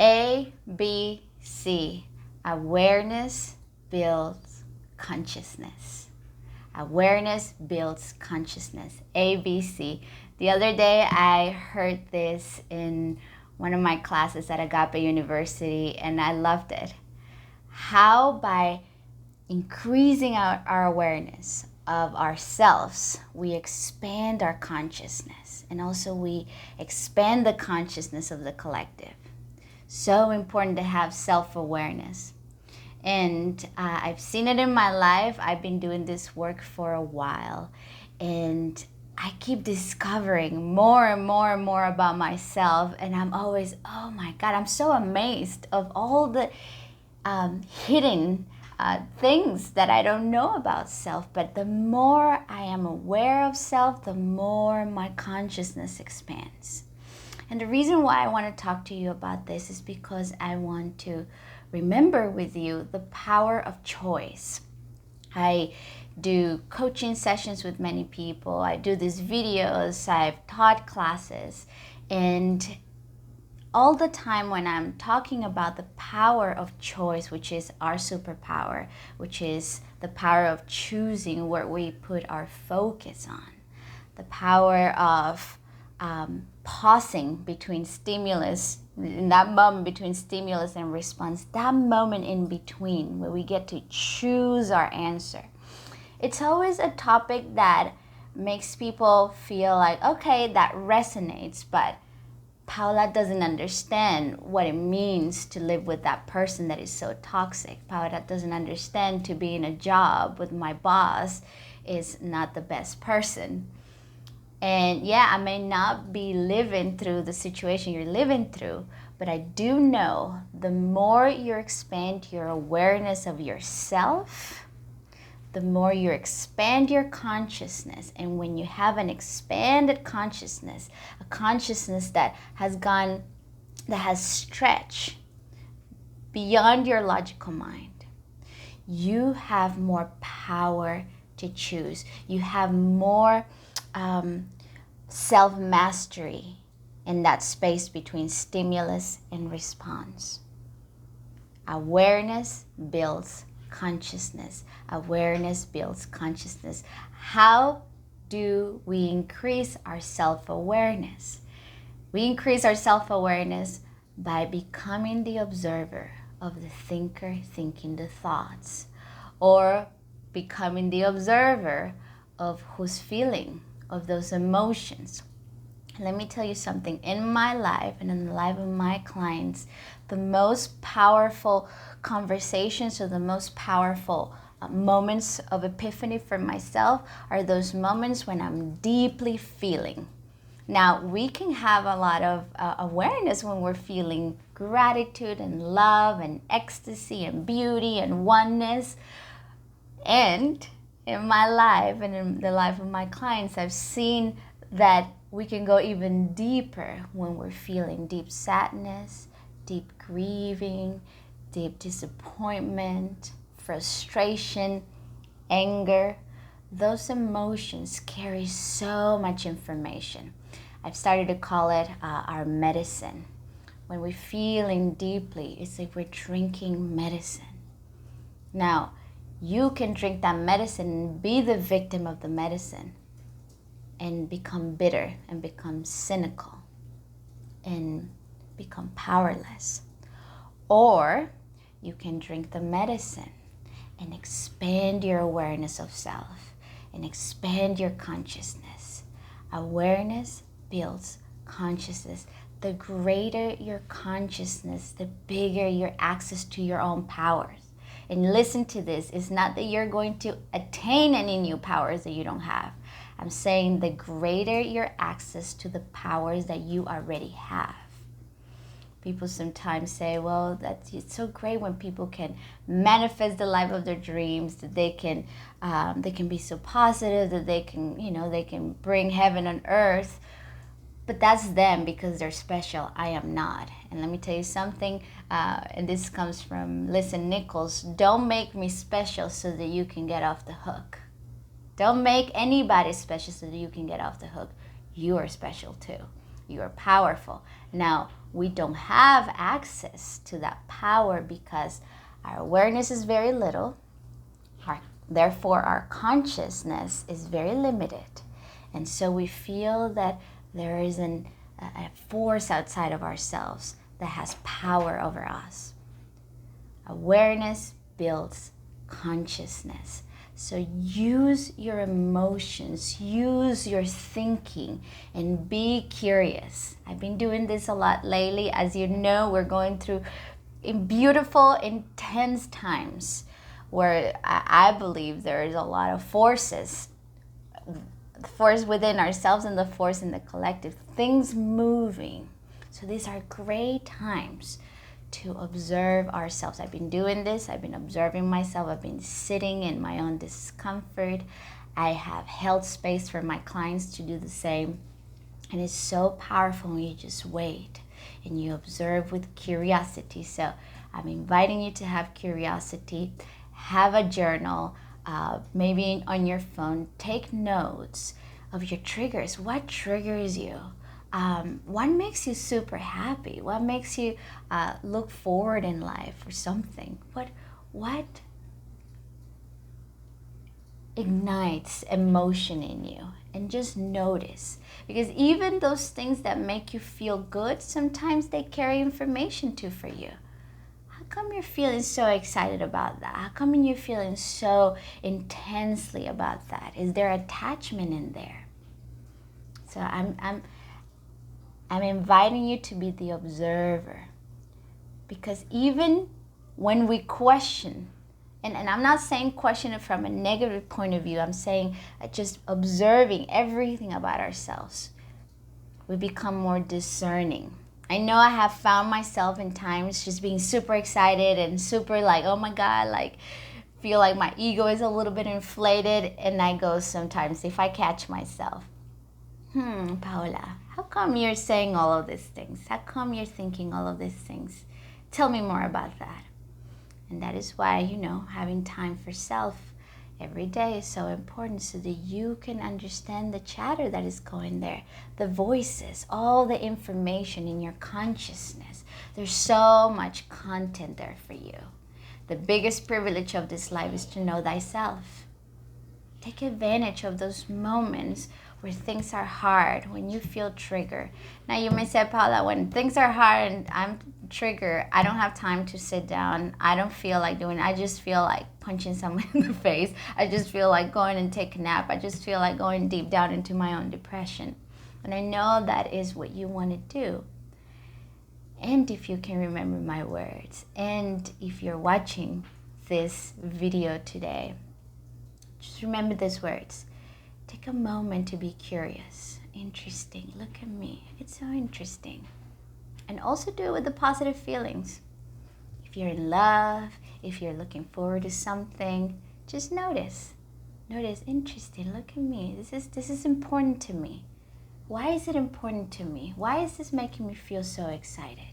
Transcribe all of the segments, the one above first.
ABC. Awareness builds consciousness. Awareness builds consciousness. ABC. The other day I heard this in one of my classes at Agape University and I loved it. How by increasing our awareness of ourselves, we expand our consciousness and also we expand the consciousness of the collective. So important to have self-awareness. And I've seen it in my life. I've been doing this work for a while and I keep discovering more and more and more about myself, and I'm always, oh my God, I'm so amazed of all the hidden things that I don't know about self. But the more I am aware of self, the more my consciousness expands. And the reason why I want to talk to you about this is because I want to remember with you the power of choice. I do coaching sessions with many people. I do these videos. I've taught classes. And all the time when I'm talking about the power of choice, which is our superpower, which is the power of choosing where we put our focus on, the power of pausing between stimulus, in that moment between stimulus and response, that moment in between where we get to choose our answer. It's always a topic that makes people feel like, okay, that resonates, but Paula doesn't understand what it means to live with that person that is so toxic. Paula doesn't understand to be in a job with my boss is not the best person. And yeah, I may not be living through the situation you're living through, but I do know the more you expand your awareness of yourself, the more you expand your consciousness. And when you have an expanded consciousness, a consciousness that has stretched beyond your logical mind, you have more power to choose. You have more self-mastery in that space between stimulus and response. Awareness builds consciousness. Awareness builds consciousness. How do we increase our self-awareness? We increase our self-awareness by becoming the observer of the thinker thinking the thoughts, or becoming the observer of who's feeling, of those emotions. Let me tell you something. In my life and in the life of my clients, the most powerful conversations or the most powerful moments of epiphany for myself are those moments when I'm deeply feeling. Now, we can have a lot of awareness when we're feeling gratitude and love and ecstasy and beauty and oneness. And in my life and in the life of my clients, I've seen that we can go even deeper when we're feeling deep sadness, deep grieving, deep disappointment, frustration, anger. Those emotions carry so much information. I've started to call it our medicine. When we're feeling deeply, it's like we're drinking medicine. Now, you can drink that medicine and be the victim of the medicine and become bitter and become cynical and become powerless. Or you can drink the medicine and expand your awareness of self and expand your consciousness. Awareness builds consciousness. The greater your consciousness, the bigger your access to your own powers. And listen to this, it's not that you're going to attain any new powers that you don't have. I'm saying the greater your access to the powers that you already have. People sometimes say, well, it's so great when people can manifest the life of their dreams, that they can be so positive, that they can bring heaven on earth. But that's them because they're special. I am not. And let me tell you something, and this comes from Listen Nichols. Don't make me special so that you can get off the hook. Don't make anybody special so that you can get off the hook. You are special too. You are powerful. Now, we don't have access to that power because our awareness is very little. Therefore, our consciousness is very limited. And so we feel that there is a force outside of ourselves that has power over us. Awareness builds consciousness. So use your emotions, use your thinking, and be curious. I've been doing this a lot lately. As you know, we're going through beautiful, intense times where I believe there is a lot of forces, the force within ourselves and the force in the collective, things moving. So these are great times to observe ourselves. I've been doing this. I've been observing myself. I've been sitting in my own discomfort. I have held space for my clients to do the same. And it's so powerful when you just wait and you observe with curiosity. So I'm inviting you to have curiosity. Have a journal, maybe on your phone. Take notes of your triggers. What triggers you? What makes you super happy? What makes you look forward in life or something? What ignites emotion in you? And just notice. Because even those things that make you feel good, sometimes they carry information too for you. How come you're feeling so excited about that? How come you're feeling so intensely about that? Is there attachment in there? So I'm inviting you to be the observer, because even when we question, and I'm not saying question it from a negative point of view, I'm saying just observing everything about ourselves, we become more discerning. I know I have found myself in times just being super excited and super like, oh my God, like feel like my ego is a little bit inflated, and I go sometimes, if I catch myself, Paola, how come you're saying all of these things? How come you're thinking all of these things? Tell me more about that. And that is why, having time for self every day is so important, so that you can understand the chatter that is going there, the voices, all the information in your consciousness. There's so much content there for you. The biggest privilege of this life is to know thyself. Take advantage of those moments where things are hard, when you feel triggered. Now you may say, Paula, when things are hard and I'm triggered, I don't have time to sit down. I don't feel like doing it. I just feel like punching someone in the face. I just feel like going and take a nap. I just feel like going deep down into my own depression. And I know that is what you want to do. And if you can remember my words, and if you're watching this video today, just remember these words. Take a moment to be curious. Interesting. Look at me. It's so interesting. And also do it with the positive feelings. If you're in love, if you're looking forward to something, just notice. Notice, interesting. Look at me. This is important to me. Why is it important to me? Why is this making me feel so excited?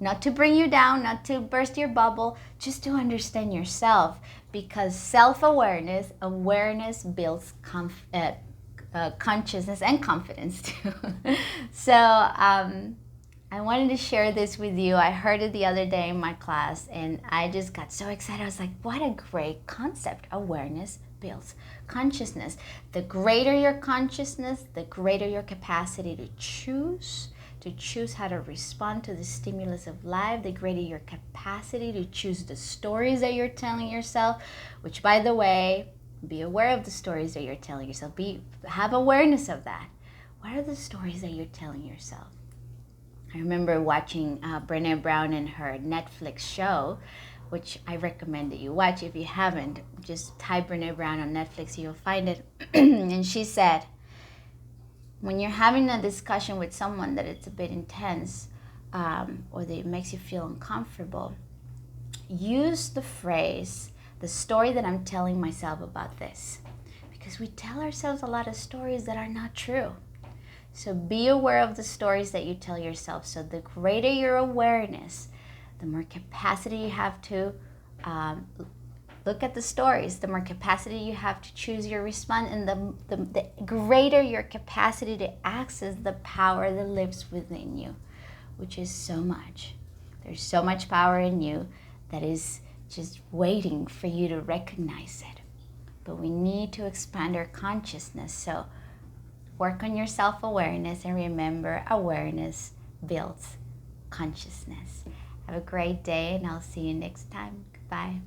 Not to bring you down, not to burst your bubble, just to understand yourself. Because self-awareness, awareness builds consciousness and confidence too. So I wanted to share this with you. I heard it the other day in my class, and I just got so excited. I was like, what a great concept. Awareness builds consciousness. The greater your consciousness, the greater your capacity to choose how to respond to the stimulus of life, the greater your capacity to choose the stories that you're telling yourself, which, by the way, be aware of the stories that you're telling yourself. Have awareness of that. What are the stories that you're telling yourself? I remember watching Brené Brown and her Netflix show, which I recommend that you watch. If you haven't, just type Brené Brown on Netflix, you'll find it. And she said, when you're having a discussion with someone that it's a bit intense, or that it makes you feel uncomfortable, use the phrase, the story that I'm telling myself about this. Because we tell ourselves a lot of stories that are not true. So be aware of the stories that you tell yourself. So the greater your awareness, the more capacity you have to look at the stories, the more capacity you have to choose your response, and the greater your capacity to access the power that lives within you. which is so much. There's so much power in you that is just waiting for you to recognize it. But we need to expand our consciousness. So work on your self-awareness, and remember, awareness builds consciousness. Have a great day, and I'll see you next time. Goodbye.